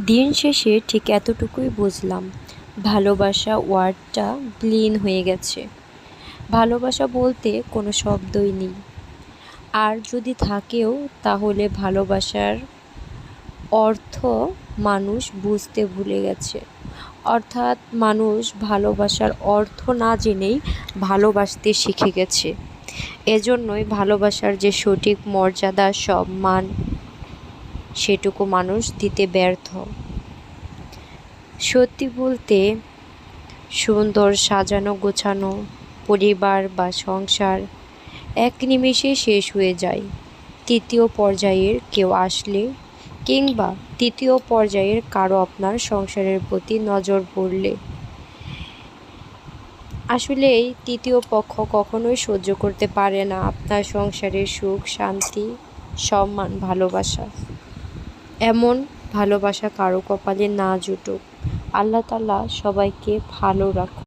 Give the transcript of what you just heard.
দিন শেষে ঠিক এতটুকুই বুঝলাম, ভালোবাসা ওয়ার্ডটা বিলীন হয়ে গেছে। ভালোবাসা বলতে কোনো শব্দই নেই, আর যদি থাকেও তাহলে ভালোবাসার অর্থ মানুষ বুঝতে ভুলে গেছে। অর্থাৎ মানুষ ভালোবাসার অর্থ না জেনেই ভালোবাসতে শিখে গেছে। এজন্যই ভালোবাসার যে সঠিক মর্যাদা, সম্মান সেটুকু মানুষ দিতে ব্যর্থ। সত্যি বলতে, সুন্দর সাজানো গোছানো পরিবার বা সংসার এক নিমেষে শেষ হয়ে যায় তৃতীয় পর্যায়ের কেউ আসলে, কিংবা তৃতীয় পর্যায়ের কারো আপনার সংসারের প্রতি নজর পড়লে। আসলে এই তৃতীয় পক্ষ কখনোই সহ্য করতে পারে না আপনার সংসারের সুখ, শান্তি, সম্মান, ভালোবাসা। এমন ভালোবাসা কারো কপালে না জুটুক। আল্লাহ তাআলা সবাইকে ভালো রাখুন।